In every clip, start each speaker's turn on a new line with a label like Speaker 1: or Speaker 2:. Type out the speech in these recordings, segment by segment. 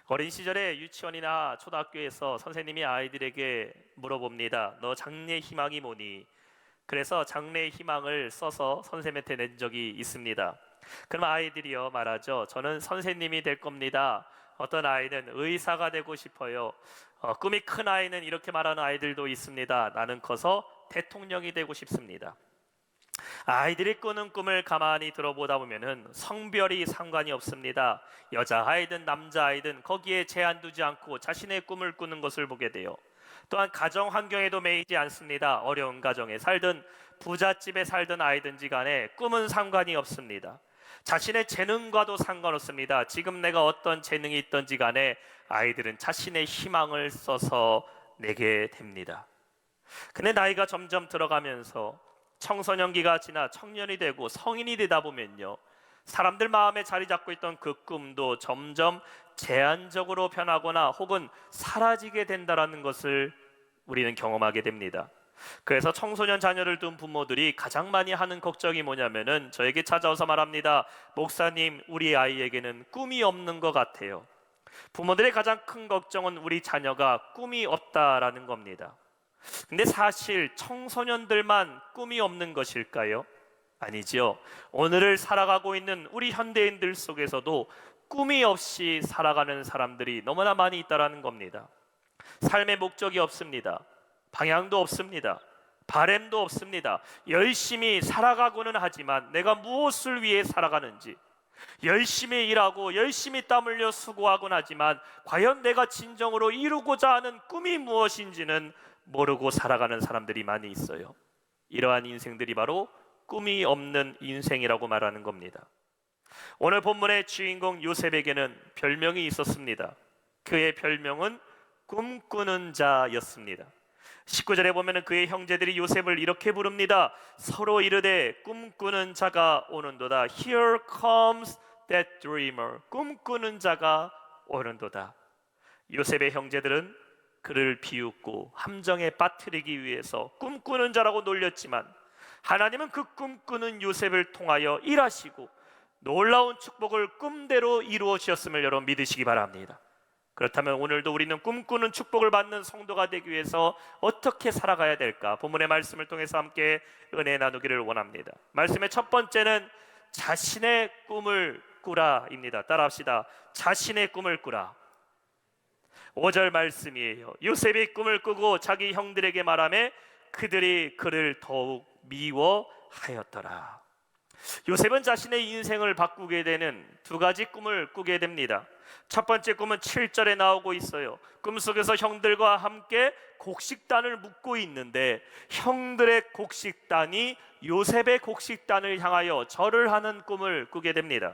Speaker 1: 어린 시절에 유치원이나 초등학교에서 선생님이 아이들에게 물어봅니다. 너 장래 희망이 뭐니? 그래서 장래 희망을 써서 선생님한테 낸 적이 있습니다. 그럼 아이들이요 말하죠. 저는 선생님이 될 겁니다. 어떤 아이는 의사가 되고 싶어요. 꿈이 큰 아이는 이렇게 말하는 아이들도 있습니다. 나는 커서 대통령이 되고 싶습니다. 아이들이 꾸는 꿈을 가만히 들어보다 보면은 성별이 상관이 없습니다. 여자아이든 남자아이든 거기에 제한 두지 않고 자신의 꿈을 꾸는 것을 보게 돼요. 또한 가정 환경에도 매이지 않습니다. 어려운 가정에 살든 부잣집에 살든 아이든지 간에 꿈은 상관이 없습니다. 자신의 재능과도 상관없습니다. 지금 내가 어떤 재능이 있든지 간에 아이들은 자신의 희망을 써서 내게 됩니다. 근데 나이가 점점 들어가면서 청소년기가 지나 청년이 되고 성인이 되다 보면요, 사람들 마음에 자리 잡고 있던 그 꿈도 점점 제한적으로 변하거나 혹은 사라지게 된다는 것을 우리는 경험하게 됩니다. 그래서 청소년 자녀를 둔 부모들이 가장 많이 하는 걱정이 뭐냐면은 저에게 찾아와서 말합니다. 목사님, 우리 아이에게는 꿈이 없는 것 같아요. 부모들의 가장 큰 걱정은 우리 자녀가 꿈이 없다라는 겁니다. 근데 사실 청소년들만 꿈이 없는 것일까요? 아니지요. 오늘을 살아가고 있는 우리 현대인들 속에서도 꿈이 없이 살아가는 사람들이 너무나 많이 있다는 겁니다. 삶의 목적이 없습니다. 방향도 없습니다. 바램도 없습니다. 열심히 살아가고는 하지만 내가 무엇을 위해 살아가는지, 열심히 일하고 열심히 땀 흘려 수고하곤 하지만 과연 내가 진정으로 이루고자 하는 꿈이 무엇인지는 모르고 살아가는 사람들이 많이 있어요. 이러한 인생들이 바로 꿈이 없는 인생이라고 말하는 겁니다. 오늘 본문의 주인공 요셉에게는 별명이 있었습니다. 그의 별명은 꿈꾸는 자였습니다. 19절에 보면 그의 형제들이 요셉을 이렇게 부릅니다. 서로 이르되 꿈꾸는 자가 오는도다. Here comes that dreamer. 꿈꾸는 자가 오는도다. 요셉의 형제들은 그를 비웃고 함정에 빠뜨리기 위해서 꿈꾸는 자라고 놀렸지만 하나님은 그 꿈꾸는 요셉을 통하여 일하시고 놀라운 축복을 꿈대로 이루어 주셨음을 여러분 믿으시기 바랍니다. 그렇다면 오늘도 우리는 꿈꾸는 축복을 받는 성도가 되기 위해서 어떻게 살아가야 될까? 본문의 말씀을 통해서 함께 은혜 나누기를 원합니다. 말씀의 첫 번째는 자신의 꿈을 꾸라입니다. 따라합시다. 자신의 꿈을 꾸라. 5절 말씀이에요. 요셉이 꿈을 꾸고 자기 형들에게 말하며 그들이 그를 더욱 미워하였더라. 요셉은 자신의 인생을 바꾸게 되는 두 가지 꿈을 꾸게 됩니다. 첫 번째 꿈은 7절에 나오고 있어요. 꿈속에서 형들과 함께 곡식단을 묶고 있는데 형들의 곡식단이 요셉의 곡식단을 향하여 절을 하는 꿈을 꾸게 됩니다.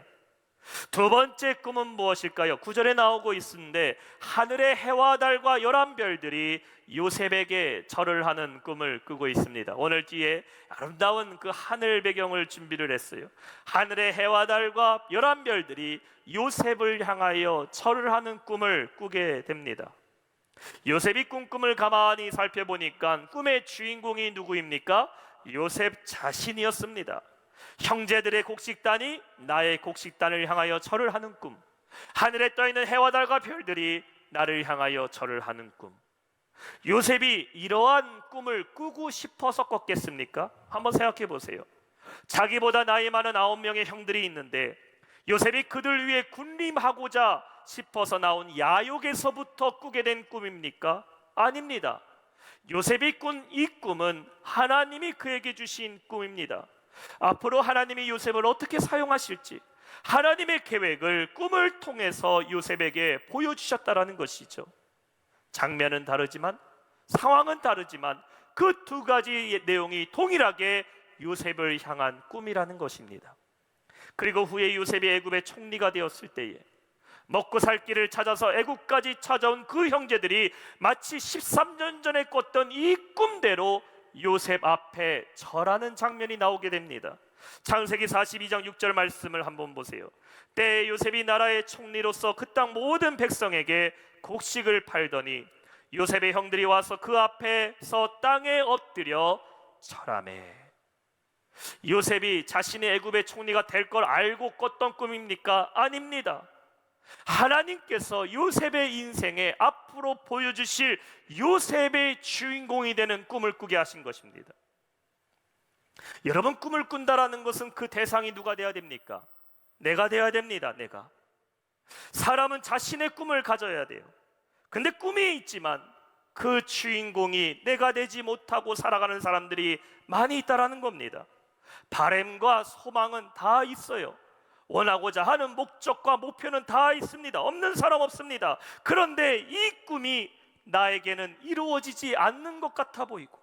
Speaker 1: 두 번째 꿈은 무엇일까요? 9절에 나오고 있는데 하늘의 해와 달과 11별들이 요셉에게 절을 하는 꿈을 꾸고 있습니다. 오늘 뒤에 아름다운 그 하늘 배경을 준비를 했어요. 하늘의 해와 달과 11별들이 요셉을 향하여 절을 하는 꿈을 꾸게 됩니다. 요셉이 꾼 꿈을 가만히 살펴보니까 꿈의 주인공이 누구입니까? 요셉 자신이었습니다. 형제들의 곡식단이 나의 곡식단을 향하여 절을 하는 꿈, 하늘에 떠있는 해와 달과 별들이 나를 향하여 절을 하는 꿈. 요셉이 이러한 꿈을 꾸고 싶어서 꿨겠습니까? 한번 생각해 보세요. 자기보다 나이 많은 9명의 형들이 있는데 요셉이 그들 위해 군림하고자 싶어서 나온 야욕에서부터 꾸게 된 꿈입니까? 아닙니다. 요셉이 꾼 이 꿈은 하나님이 그에게 주신 꿈입니다. 앞으로 하나님이 요셉을 어떻게 사용하실지 하나님의 계획을 꿈을 통해서 요셉에게 보여주셨다라는 것이죠. 장면은 다르지만 상황은 다르지만 그 두 가지 내용이 동일하게 요셉을 향한 꿈이라는 것입니다. 그리고 후에 요셉이 애굽의 총리가 되었을 때에 먹고 살 길을 찾아서 애굽까지 찾아온 그 형제들이 마치 13년 전에 꿨던 이 꿈대로 요셉 앞에 절하는 장면이 나오게 됩니다. 창세기 42장 6절 말씀을 한번 보세요. 때에 요셉이 나라의 총리로서 그 땅 모든 백성에게 곡식을 팔더니 요셉의 형들이 와서 그 앞에서 땅에 엎드려 절하매. 요셉이 자신의 애굽의 총리가 될 걸 알고 꿨던 꿈입니까? 아닙니다. 하나님께서 요셉의 인생에 앞으로 보여주실 요셉의 주인공이 되는 꿈을 꾸게 하신 것입니다. 여러분, 꿈을 꾼다라는 것은 그 대상이 누가 되어야 됩니까? 내가 되어야 됩니다. 내가. 사람은 자신의 꿈을 가져야 돼요. 근데 꿈이 있지만 그 주인공이 내가 되지 못하고 살아가는 사람들이 많이 있다라는 겁니다. 바램과 소망은 다 있어요. 원하고자 하는 목적과 목표는 다 있습니다. 없는 사람 없습니다. 그런데 이 꿈이 나에게는 이루어지지 않는 것 같아 보이고,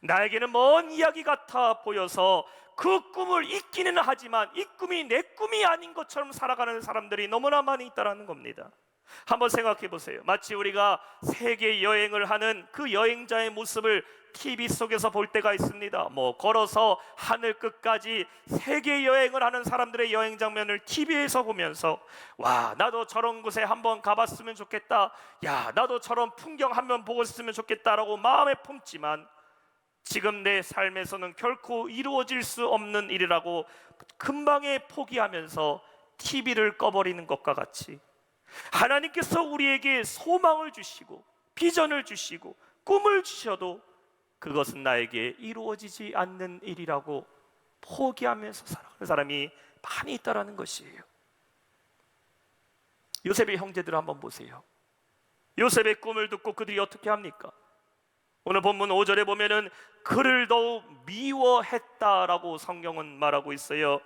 Speaker 1: 나에게는 먼 이야기 같아 보여서 그 꿈을 잊기는 하지만 이 꿈이 내 꿈이 아닌 것처럼 살아가는 사람들이 너무나 많이 있다는 겁니다. 한번 생각해 보세요. 마치 우리가 세계 여행을 하는 그 여행자의 모습을 TV 속에서 볼 때가 있습니다. 걸어서 하늘 끝까지 세계 여행을 하는 사람들의 여행 장면을 TV에서 보면서, 와, 나도 저런 곳에 한번 가봤으면 좋겠다, 야, 나도 저런 풍경 한번 보고 있으면 좋겠다라고 마음에 품지만 지금 내 삶에서는 결코 이루어질 수 없는 일이라고 금방에 포기하면서 TV를 꺼버리는 것과 같이, 하나님께서 우리에게 소망을 주시고 비전을 주시고 꿈을 주셔도 그것은 나에게 이루어지지 않는 일이라고 포기하면서 살아가는 사람이 많이 있다는 것이에요. 요셉의 형제들을 한번 보세요. 요셉의 꿈을 듣고 그들이 어떻게 합니까? 오늘 본문 5절에 보면은 그를 더욱 미워했다라고 성경은 말하고 있어요.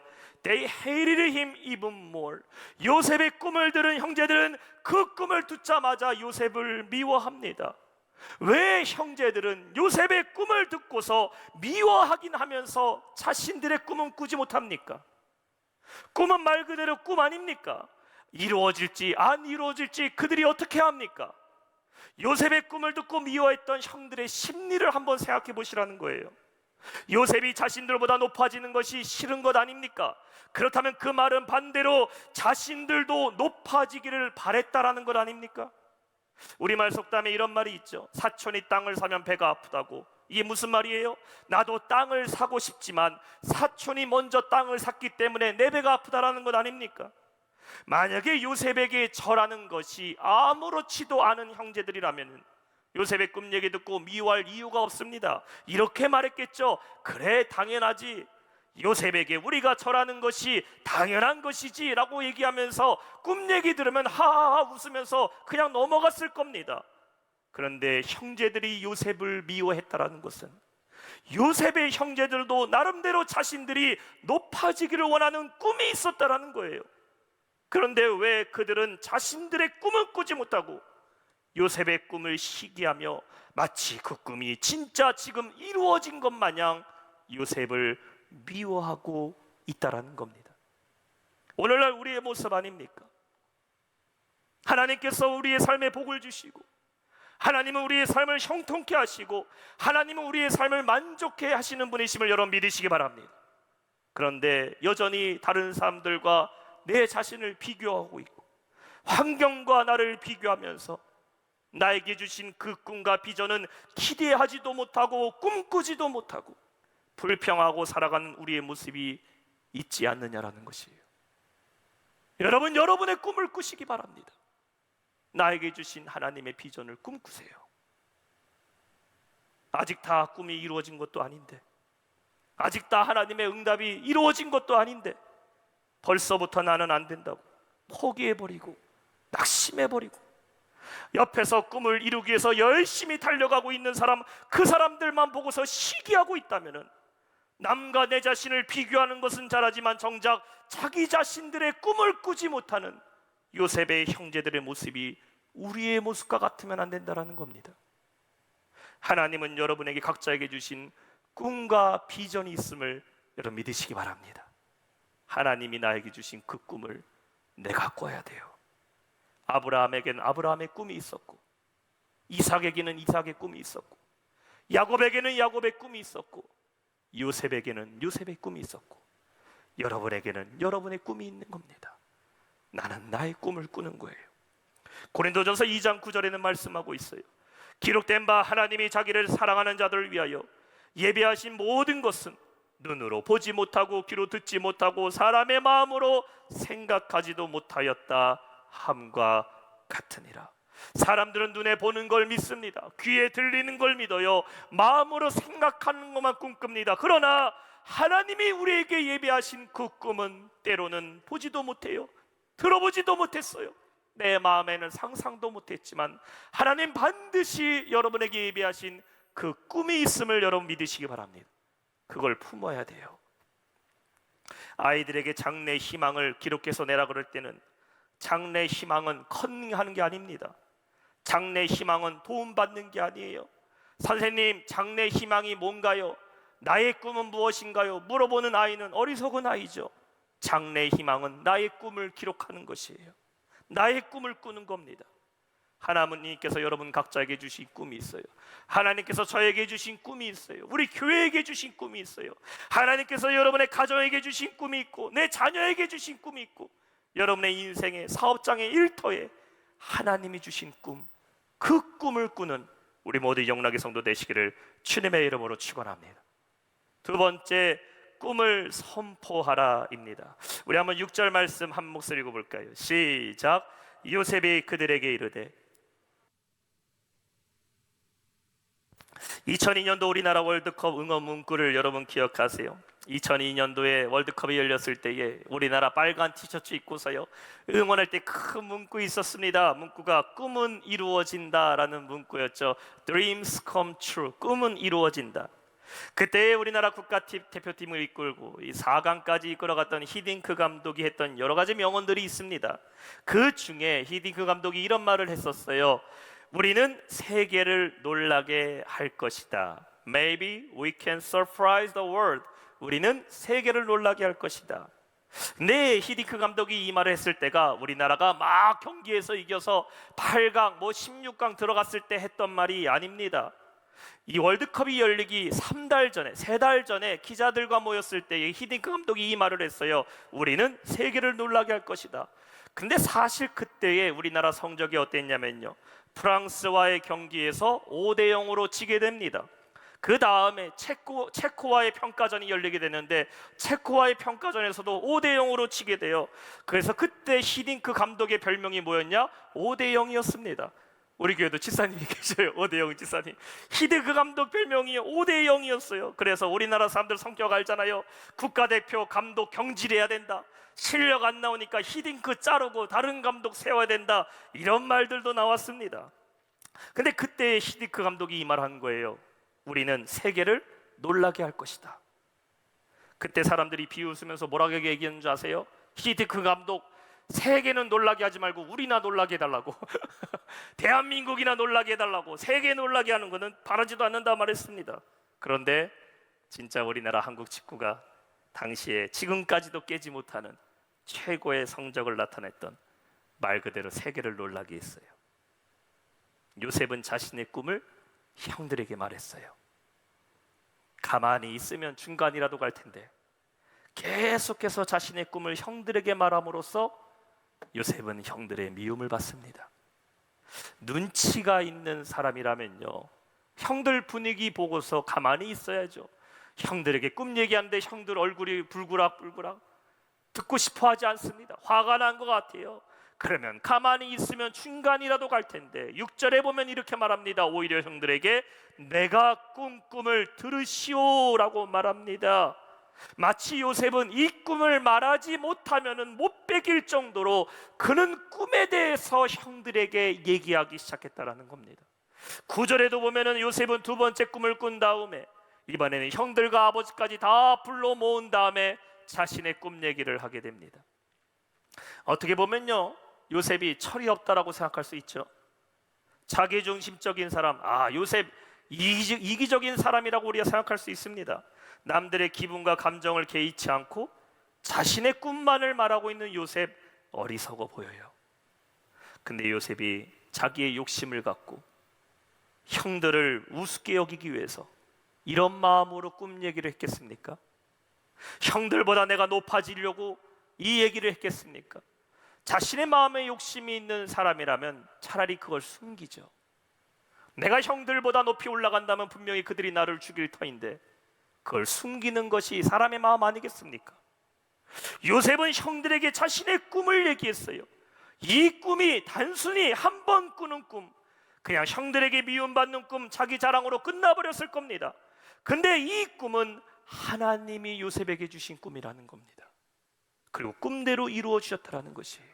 Speaker 1: They hated him even more. 요셉의 꿈을 들은 형제들은 그 꿈을 듣자마자 요셉을 미워합니다. 왜 형제들은 요셉의 꿈을 듣고서 미워하긴 하면서 자신들의 꿈은 꾸지 못합니까? 꿈은 말 그대로 꿈 아닙니까? 이루어질지 안 이루어질지 그들이 어떻게 합니까? 요셉의 꿈을 듣고 미워했던 형들의 심리를 한번 생각해 보시라는 거예요. 요셉이 자신들보다 높아지는 것이 싫은 것 아닙니까? 그렇다면 그 말은 반대로 자신들도 높아지기를 바랬다라는 것 아닙니까? 우리말 속담에 이런 말이 있죠. 사촌이 땅을 사면 배가 아프다고. 이게 무슨 말이에요? 나도 땅을 사고 싶지만 사촌이 먼저 땅을 샀기 때문에 내 배가 아프다라는 것 아닙니까? 만약에 요셉에게 절하는 것이 아무렇지도 않은 형제들이라면 요셉의 꿈 얘기 듣고 미워할 이유가 없습니다. 이렇게 말했겠죠. 그래, 당연하지. 요셉에게 우리가 절하는 것이 당연한 것이지 라고 얘기하면서 꿈 얘기 들으면 하하하 웃으면서 그냥 넘어갔을 겁니다. 그런데 형제들이 요셉을 미워했다라는 것은 요셉의 형제들도 나름대로 자신들이 높아지기를 원하는 꿈이 있었다라는 거예요. 그런데 왜 그들은 자신들의 꿈을 꾸지 못하고 요셉의 꿈을 시기하며 마치 그 꿈이 진짜 지금 이루어진 것 마냥 요셉을 미워하고 있다라는 겁니다. 오늘날 우리의 모습 아닙니까? 하나님께서 우리의 삶에 복을 주시고 하나님은 우리의 삶을 형통케 하시고 하나님은 우리의 삶을 만족해 하시는 분이심을 여러분 믿으시기 바랍니다. 그런데 여전히 다른 사람들과 내 자신을 비교하고 있고 환경과 나를 비교하면서 나에게 주신 그 꿈과 비전은 기대하지도 못하고 꿈꾸지도 못하고 불평하고 살아가는 우리의 모습이 있지 않느냐라는 것이에요. 여러분, 여러분의 꿈을 꾸시기 바랍니다. 나에게 주신 하나님의 비전을 꿈꾸세요. 아직 다 꿈이 이루어진 것도 아닌데, 아직 다 하나님의 응답이 이루어진 것도 아닌데 벌써부터 나는 안 된다고 포기해버리고 낙심해버리고 옆에서 꿈을 이루기 위해서 열심히 달려가고 있는 사람, 그 사람들만 보고서 시기하고 있다면 남과 내 자신을 비교하는 것은 잘하지만 정작 자기 자신들의 꿈을 꾸지 못하는 요셉의 형제들의 모습이 우리의 모습과 같으면 안 된다는 겁니다. 하나님은 여러분에게 각자에게 주신 꿈과 비전이 있음을 여러분 믿으시기 바랍니다. 하나님이 나에게 주신 그 꿈을 내가 꿔야 돼요. 아브라함에게는 아브라함의 꿈이 있었고, 이삭에게는 이삭의 꿈이 있었고, 야곱에게는 야곱의 꿈이 있었고, 요셉에게는 요셉의 꿈이 있었고, 여러분에게는 여러분의 꿈이 있는 겁니다. 나는 나의 꿈을 꾸는 거예요. 고린도전서 2장 9절에는 말씀하고 있어요. 기록된 바 하나님이 자기를 사랑하는 자들을 위하여 예비하신 모든 것은 눈으로 보지 못하고 귀로 듣지 못하고 사람의 마음으로 생각하지도 못하였다 함과 같으니라. 사람들은 눈에 보는 걸 믿습니다. 귀에 들리는 걸 믿어요. 마음으로 생각하는 것만 꿈꿉니다. 그러나 하나님이 우리에게 예비하신 그 꿈은 때로는 보지도 못해요. 들어보지도 못했어요. 내 마음에는 상상도 못했지만 하나님 반드시 여러분에게 예비하신 그 꿈이 있음을 여러분 믿으시기 바랍니다. 그걸 품어야 돼요. 아이들에게 장래 희망을 기록해서 내라 그럴 때는 장래 희망은 컨닝하는 게 아닙니다. 장래 희망은 도움받는 게 아니에요. 선생님, 장래 희망이 뭔가요? 나의 꿈은 무엇인가요? 물어보는 아이는 어리석은 아이죠. 장래 희망은 나의 꿈을 기록하는 것이에요. 나의 꿈을 꾸는 겁니다. 하나님께서 여러분 각자에게 주신 꿈이 있어요. 하나님께서 저에게 주신 꿈이 있어요. 우리 교회에게 주신 꿈이 있어요. 하나님께서 여러분의 가정에게 주신 꿈이 있고 내 자녀에게 주신 꿈이 있고 여러분의 인생의 사업장의 일터에 하나님이 주신 꿈, 그 꿈을 꾸는 우리 모두 영락의 성도 되시기를 주님의 이름으로 축원합니다. 두 번째, 꿈을 선포하라입니다. 우리 한번 6절 말씀 한 목소리 읽어볼까요? 시작. 요셉이 그들에게 이르되 2002년도 우리나라 월드컵 응원 문구를 여러분 기억하세요? 2002년도에 월드컵이 열렸을 때에 우리나라 빨간 티셔츠 입고서요 응원할 때 큰 문구 있었습니다. 문구가 꿈은 이루어진다라는 문구였죠. Dreams come true. 꿈은 이루어진다. 그때 우리나라 국가대표팀을 이끌고 이 4강까지 이끌어갔던 히딩크 감독이 했던 여러 가지 명언들이 있습니다. 그 중에 히딩크 감독이 이런 말을 했었어요. 우리는 세계를 놀라게 할 것이다. Maybe we can surprise the world. 우리는 세계를 놀라게 할 것이다. 근데 히딩크 감독이 이 말을 했을 때가 우리나라가 막 경기에서 이겨서 8강, 16강 들어갔을 때 했던 말이 아닙니다. 이 월드컵이 열리기 3달 전에, 3달 전에 기자들과 모였을 때 히딩크 감독이 이 말을 했어요. 우리는 세계를 놀라게 할 것이다. 근데 사실 그때의 우리나라 성적이 어땠냐면요, 프랑스와의 경기에서 5대0으로 지게 됩니다. 그 다음에 체코와의 평가전이 열리게 되는데 체코와의 평가전에서도 5대0으로 지게 돼요. 그래서 그때 히딩크 감독의 별명이 뭐였냐? 5대0이었습니다. 우리 교회도 지사님이 계셔요. 5대0 지사님. 히딩크 감독 별명이 5대0이었어요. 그래서 우리나라 사람들 성격 알잖아요. 국가대표 감독 경질해야 된다. 실력 안 나오니까 히딩크 자르고 다른 감독 세워야 된다. 이런 말들도 나왔습니다. 근데 그때 히딩크 감독이 이 말한 거예요. 우리는 세계를 놀라게 할 것이다. 그때 사람들이 비웃으면서 뭐라고 얘기했는 줄 아세요? 히딩크 감독, 세계는 놀라게 하지 말고 우리나 놀라게 해달라고. 대한민국이나 놀라게 해달라고. 세계 놀라게 하는 것은 바라지도 않는다 말했습니다. 그런데 진짜 우리나라 한국 축구가 당시에 지금까지도 깨지 못하는 최고의 성적을 나타냈던 말 그대로 세계를 놀라게 했어요. 요셉은 자신의 꿈을 형들에게 말했어요. 가만히 있으면 중간이라도 갈 텐데 계속해서 자신의 꿈을 형들에게 말함으로써 요셉은 형들의 미움을 받습니다. 눈치가 있는 사람이라면요, 형들 분위기 보고서 가만히 있어야죠. 형들에게 꿈 얘기하는데 형들 얼굴이 불그락불그락 듣고 싶어 하지 않습니다. 화가 난 것 같아요. 그러면 가만히 있으면 중간이라도 갈 텐데 6절에 보면 이렇게 말합니다. 오히려 형들에게 내가 꿈을 들으시오라고 말합니다. 마치 요셉은 이 꿈을 말하지 못하면 못 베길 정도로 그는 꿈에 대해서 형들에게 얘기하기 시작했다라는 겁니다. 9절에도 보면 요셉은 두 번째 꿈을 꾼 다음에 이번에는 형들과 아버지까지 다 불러 모은 다음에 자신의 꿈 얘기를 하게 됩니다. 어떻게 보면요, 요셉이 철이 없다라고 생각할 수 있죠. 자기중심적인 사람, 요셉 이기적인 사람이라고 우리가 생각할 수 있습니다. 남들의 기분과 감정을 개의치 않고 자신의 꿈만을 말하고 있는 요셉, 어리석어 보여요. 근데 요셉이 자기의 욕심을 갖고 형들을 우습게 여기기 위해서 이런 마음으로 꿈 얘기를 했겠습니까? 형들보다 내가 높아지려고 이 얘기를 했겠습니까? 자신의 마음에 욕심이 있는 사람이라면 차라리 그걸 숨기죠. 내가 형들보다 높이 올라간다면 분명히 그들이 나를 죽일 터인데 그걸 숨기는 것이 사람의 마음 아니겠습니까? 요셉은 형들에게 자신의 꿈을 얘기했어요. 이 꿈이 단순히 한 번 꾸는 꿈, 그냥 형들에게 미움받는 꿈, 자기 자랑으로 끝나버렸을 겁니다. 근데 이 꿈은 하나님이 요셉에게 주신 꿈이라는 겁니다. 그리고 꿈대로 이루어 주셨다라는 것이에요.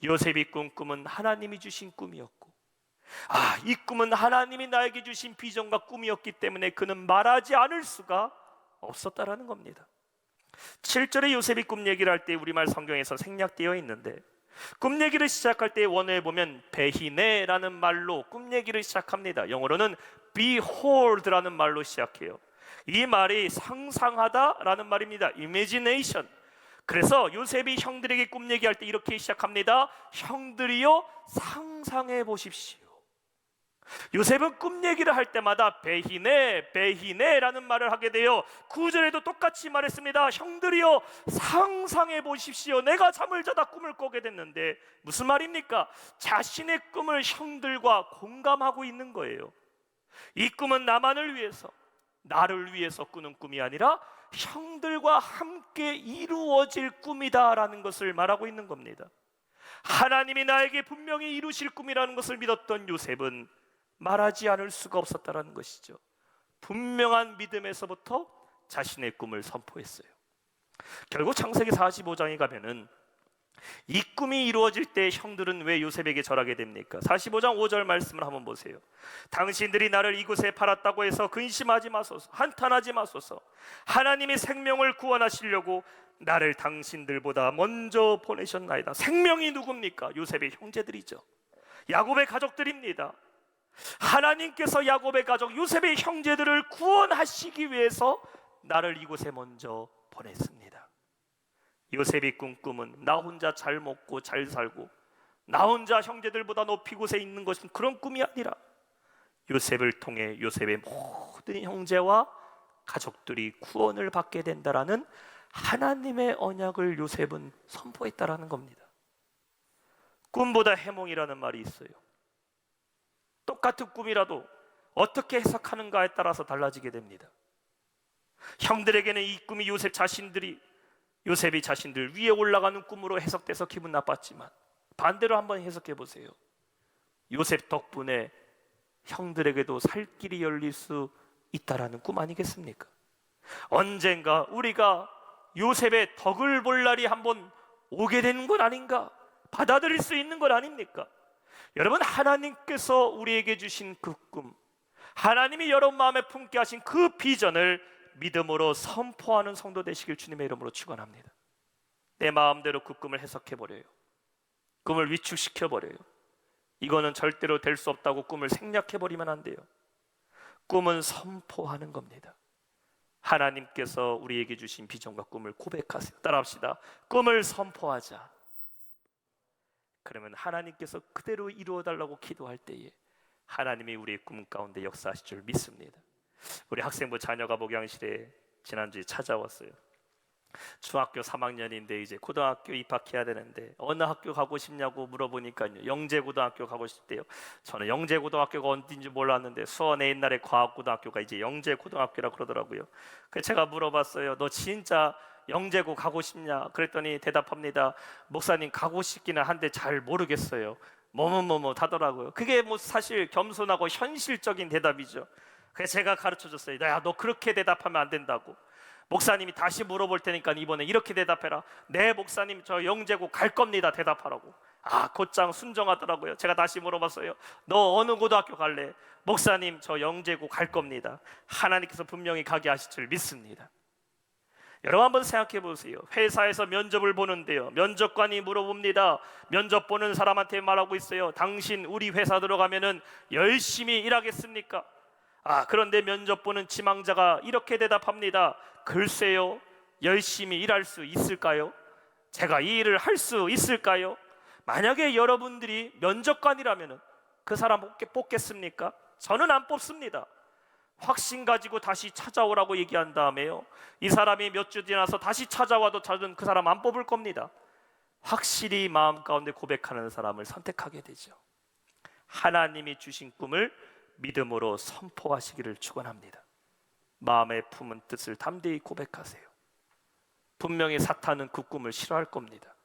Speaker 1: 요셉이 꾼 꿈은 하나님이 주신 꿈이었고, 이 꿈은 하나님이 나에게 주신 비전과 꿈이었기 때문에 그는 말하지 않을 수가 없었다라는 겁니다. 7절에 요셉이 꿈 얘기를 할 때 우리말 성경에서 생략되어 있는데, 꿈 얘기를 시작할 때 원어에 보면 베히네라는 말로 꿈 얘기를 시작합니다. 영어로는 behold라는 말로 시작해요. 이 말이 상상하다라는 말입니다. imagination. 그래서 요셉이 형들에게 꿈 얘기할 때 이렇게 시작합니다. 형들이여 상상해 보십시오. 요셉은 꿈 얘기를 할 때마다 베히네, 베히네라는 말을 하게 돼요. 9절에도 똑같이 말했습니다. 형들이여 상상해 보십시오. 내가 잠을 자다 꿈을 꾸게 됐는데, 무슨 말입니까? 자신의 꿈을 형들과 공감하고 있는 거예요. 이 꿈은 나만을 위해서, 나를 위해서 꾸는 꿈이 아니라 형들과 함께 이루어질 꿈이다라는 것을 말하고 있는 겁니다. 하나님이 나에게 분명히 이루실 꿈이라는 것을 믿었던 요셉은 말하지 않을 수가 없었다라는 것이죠. 분명한 믿음에서부터 자신의 꿈을 선포했어요. 결국 창세기 45장에 가면은 이 꿈이 이루어질 때 형들은 왜 요셉에게 절하게 됩니까? 45장 5절 말씀을 한번 보세요. 당신들이 나를 이곳에 팔았다고 해서 근심하지 마소서, 한탄하지 마소서. 하나님이 생명을 구원하시려고 나를 당신들보다 먼저 보내셨나이다. 생명이 누굽니까? 요셉의 형제들이죠. 야곱의 가족들입니다. 하나님께서 야곱의 가족 요셉의 형제들을 구원하시기 위해서 나를 이곳에 먼저 보냈습니다. 요셉이 꾼 꿈은 나 혼자 잘 먹고 잘 살고 나 혼자 형제들보다 높이 곳에 있는 것은 그런 꿈이 아니라, 요셉을 통해 요셉의 모든 형제와 가족들이 구원을 받게 된다라는 하나님의 언약을 요셉은 선포했다라는 겁니다. 꿈보다 해몽이라는 말이 있어요. 똑같은 꿈이라도 어떻게 해석하는가에 따라서 달라지게 됩니다. 형들에게는 이 꿈이 요셉이 자신들 위에 올라가는 꿈으로 해석돼서 기분 나빴지만, 반대로 한번 해석해 보세요. 요셉 덕분에 형들에게도 살 길이 열릴 수 있다라는 꿈 아니겠습니까? 언젠가 우리가 요셉의 덕을 볼 날이 한번 오게 되는 건 아닌가? 받아들일 수 있는 건 아닙니까? 여러분, 하나님께서 우리에게 주신 그 꿈, 하나님이 여러분 마음에 품게 하신 그 비전을 믿음으로 선포하는 성도 되시길 주님의 이름으로 축원합니다. 내 마음대로 그 꿈을 해석해버려요. 꿈을 위축시켜버려요. 이거는 절대로 될 수 없다고 꿈을 생략해버리면 안 돼요. 꿈은 선포하는 겁니다. 하나님께서 우리에게 주신 비전과 꿈을 고백하세요. 따라합시다. 꿈을 선포하자. 그러면 하나님께서 그대로 이루어달라고 기도할 때에 하나님이 우리의 꿈 가운데 역사하실 줄 믿습니다. 우리 학생부 자녀가 목양실에 지난주에 찾아왔어요. 중학교 3학년인데 이제 고등학교 입학해야 되는데 어느 학교 가고 싶냐고 물어보니까요, 영재고등학교 가고 싶대요. 저는 영재고등학교가 어딘지 몰랐는데 수원에 옛날에 과학고등학교가 이제 영재고등학교라고 그러더라고요. 그래서 제가 물어봤어요. 너 진짜 영재고 가고 싶냐? 그랬더니 대답합니다. 목사님, 가고 싶기는 한데 잘 모르겠어요. 뭐뭐뭐뭐 하더라고요. 그게 뭐 사실 겸손하고 현실적인 대답이죠. 그래서 제가 가르쳐줬어요. 야, 너 그렇게 대답하면 안 된다고. 목사님이 다시 물어볼 테니까 이번에 이렇게 대답해라. 네, 목사님, 저 영재고 갈 겁니다. 대답하라고. 곧장 순정하더라고요. 제가 다시 물어봤어요. 너 어느 고등학교 갈래? 목사님, 저 영재고 갈 겁니다. 하나님께서 분명히 가게 하실 줄 믿습니다. 여러분 한번 생각해 보세요. 회사에서 면접을 보는데요, 면접관이 물어봅니다. 면접 보는 사람한테 말하고 있어요. 당신 우리 회사 들어가면은 열심히 일하겠습니까? 그런데 면접 보는 지망자가 이렇게 대답합니다. 글쎄요, 열심히 일할 수 있을까요? 제가 이 일을 할 수 있을까요? 만약에 여러분들이 면접관이라면 그 사람 뽑겠습니까? 저는 안 뽑습니다. 확신 가지고 다시 찾아오라고 얘기한 다음에요, 이 사람이 몇 주 지나서 다시 찾아와도 저는 그 사람 안 뽑을 겁니다. 확실히 마음 가운데 고백하는 사람을 선택하게 되죠. 하나님이 주신 꿈을 믿음으로 선포하시기를 축원합니다. 마음에 품은 뜻을 담대히 고백하세요. 분명히 사탄은 그 꿈을 싫어할 겁니다.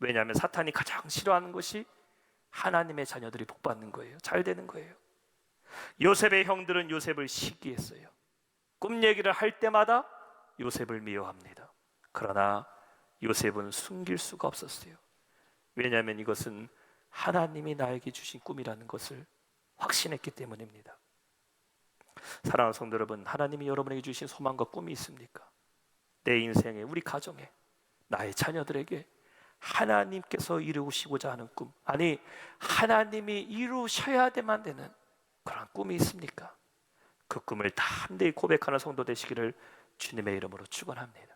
Speaker 1: 왜냐하면 사탄이 가장 싫어하는 것이 하나님의 자녀들이 복받는 거예요. 잘 되는 거예요. 요셉의 형들은 요셉을 시기했어요. 꿈 얘기를 할 때마다 요셉을 미워합니다. 그러나 요셉은 숨길 수가 없었어요. 왜냐하면 이것은 하나님이 나에게 주신 꿈이라는 것을 확신했기 때문입니다. 사랑하는 성도 여러분, 하나님이 여러분에게 주신 소망과 꿈이 있습니까? 내 인생에, 우리 가정에, 나의 자녀들에게 하나님께서 이루시고자 하는 꿈, 아니 하나님이 이루셔야만 되는 그런 꿈이 있습니까? 그 꿈을 담대히 고백하는 성도 되시기를 주님의 이름으로 축원합니다.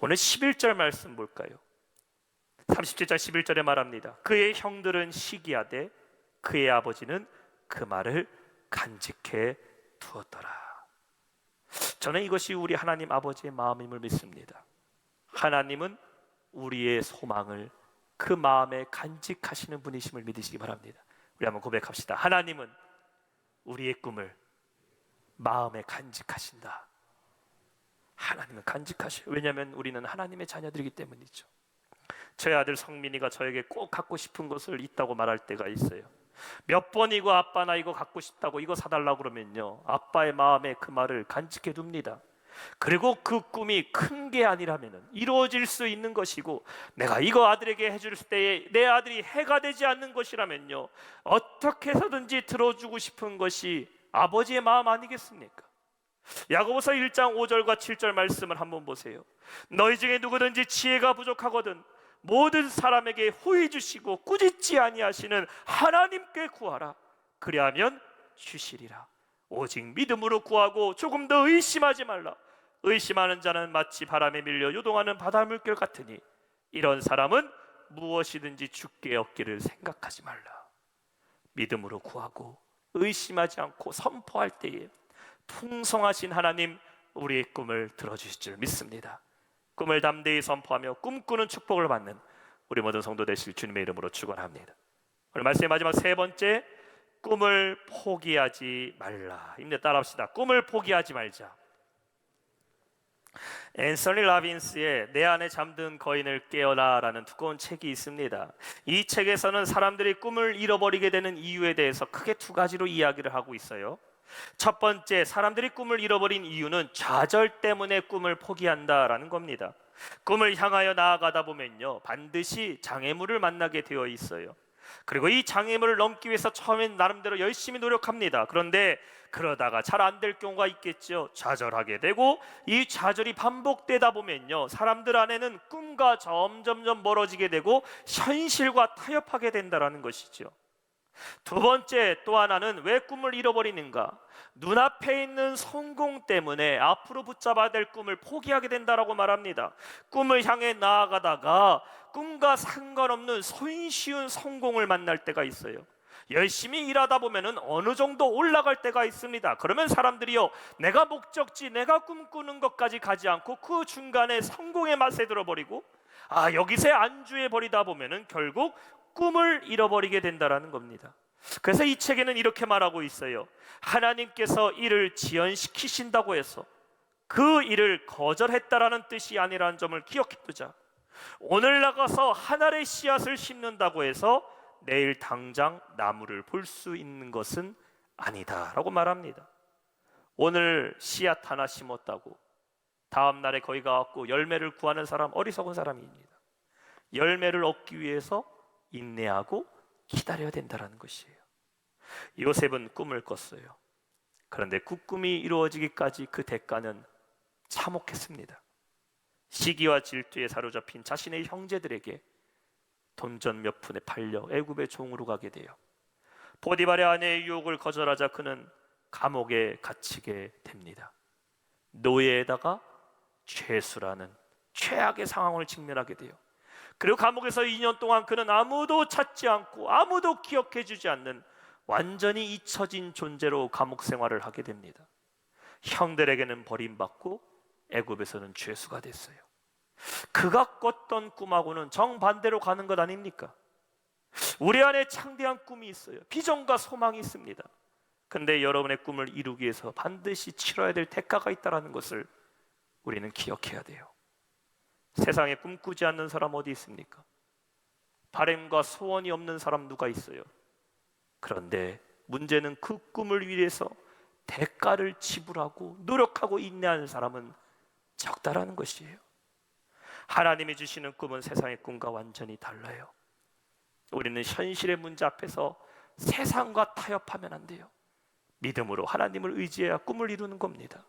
Speaker 1: 오늘 11절 말씀 볼까요? 37절 11절에 말합니다. 그의 형들은 시기하되 그의 아버지는 그 말을 간직해 두었더라. 저는 이것이 우리 하나님 아버지의 마음임을 믿습니다. 하나님은 우리의 소망을 그 마음에 간직하시는 분이심을 믿으시기 바랍니다. 우리 한번 고백합시다. 하나님은 우리의 꿈을 마음에 간직하신다. 하나님은 간직하셔요. 왜냐하면 우리는 하나님의 자녀들이기 때문이죠. 저희 아들 성민이가 저에게 꼭 갖고 싶은 것을 있다고 말할 때가 있어요. 몇 번이고 아빠 나 이거 갖고 싶다고 이거 사달라고 그러면요, 아빠의 마음에 그 말을 간직해 둡니다. 그리고 그 꿈이 큰 게 아니라면 이루어질 수 있는 것이고, 내가 이거 아들에게 해줄 때에 내 아들이 해가 되지 않는 것이라면요, 어떻게 해서든지 들어주고 싶은 것이 아버지의 마음 아니겠습니까? 야고보서 1장 5절과 7절 말씀을 한번 보세요. 너희 중에 누구든지 지혜가 부족하거든 모든 사람에게 후히 주시고 꾸짖지 아니하시는 하나님께 구하라. 그리하면 주시리라. 오직 믿음으로 구하고 조금 더 의심하지 말라. 의심하는 자는 마치 바람에 밀려 요동하는 바닷물결 같으니 이런 사람은 무엇이든지 주께 얻기를 생각하지 말라. 믿음으로 구하고 의심하지 않고 선포할 때에 풍성하신 하나님, 우리의 꿈을 들어주실 줄 믿습니다. 꿈을 담대히 선포하며 꿈꾸는 축복을 받는 우리 모든 성도 되실 주님의 이름으로 축원합니다. 오늘 말씀의 마지막 세 번째, 꿈을 포기하지 말라 입니다. 따라합시다. 꿈을 포기하지 말자. 앤서니 라빈스의 내 안에 잠든 거인을 깨어라 라는 두꺼운 책이 있습니다. 이 책에서는 사람들이 꿈을 잃어버리게 되는 이유에 대해서 크게 두 가지로 이야기를 하고 있어요. 첫 번째, 사람들이 꿈을 잃어버린 이유는 좌절 때문에 꿈을 포기한다라는 겁니다. 꿈을 향하여 나아가다 보면요, 반드시 장애물을 만나게 되어 있어요. 그리고 이 장애물을 넘기 위해서 처음엔 나름대로 열심히 노력합니다. 그런데 그러다가 잘 안 될 경우가 있겠죠. 좌절하게 되고, 이 좌절이 반복되다 보면요, 사람들 안에는 꿈과 점점점 멀어지게 되고 현실과 타협하게 된다는 것이죠. 두 번째, 또 하나는 왜 꿈을 잃어버리는가? 눈앞에 있는 성공 때문에 앞으로 붙잡아야 될 꿈을 포기하게 된다라고 말합니다. 꿈을 향해 나아가다가 꿈과 상관없는 손쉬운 성공을 만날 때가 있어요. 열심히 일하다 보면은 어느 정도 올라갈 때가 있습니다. 그러면 사람들이요, 내가 목적지, 내가 꿈꾸는 것까지 가지 않고 그 중간에 성공의 맛에 들어버리고, 여기서 안주해 버리다 보면은 결국 꿈을 잃어버리게 된다라는 겁니다. 그래서 이 책에는 이렇게 말하고 있어요. 하나님께서 이를 지연시키신다고 해서 그 일을 거절했다라는 뜻이 아니라는 점을 기억해 두자. 오늘 나가서 한 알의 씨앗을 심는다고 해서 내일 당장 나무를 볼 수 있는 것은 아니다라고 말합니다. 오늘 씨앗 하나 심었다고 다음 날에 거기 가갖고 열매를 구하는 사람, 어리석은 사람입니다. 열매를 얻기 위해서 인내하고 기다려야 된다는 것이에요. 요셉은 꿈을 꿨어요. 그런데 그 꿈이 이루어지기까지 그 대가는 참혹했습니다. 시기와 질투에 사로잡힌 자신의 형제들에게 돈전 몇 푼에 팔려 애굽의 종으로 가게 돼요. 보디발의 아내의 유혹을 거절하자 그는 감옥에 갇히게 됩니다. 노예에다가 죄수라는 최악의 상황을 직면하게 돼요. 그리고 감옥에서 2년 동안 그는 아무도 찾지 않고 아무도 기억해주지 않는 완전히 잊혀진 존재로 감옥 생활을 하게 됩니다. 형들에게는 버림받고 애굽에서는 죄수가 됐어요. 그가 꿨던 꿈하고는 정반대로 가는 것 아닙니까? 우리 안에 창대한 꿈이 있어요. 비전과 소망이 있습니다. 근데 여러분의 꿈을 이루기 위해서 반드시 치러야 될 대가가 있다는 것을 우리는 기억해야 돼요. 세상에 꿈꾸지 않는 사람 어디 있습니까? 바람과 소원이 없는 사람 누가 있어요? 그런데 문제는 그 꿈을 위해서 대가를 지불하고 노력하고 인내하는 사람은 적다라는 것이에요. 하나님이 주시는 꿈은 세상의 꿈과 완전히 달라요. 우리는 현실의 문제 앞에서 세상과 타협하면 안 돼요. 믿음으로 하나님을 의지해야 꿈을 이루는 겁니다.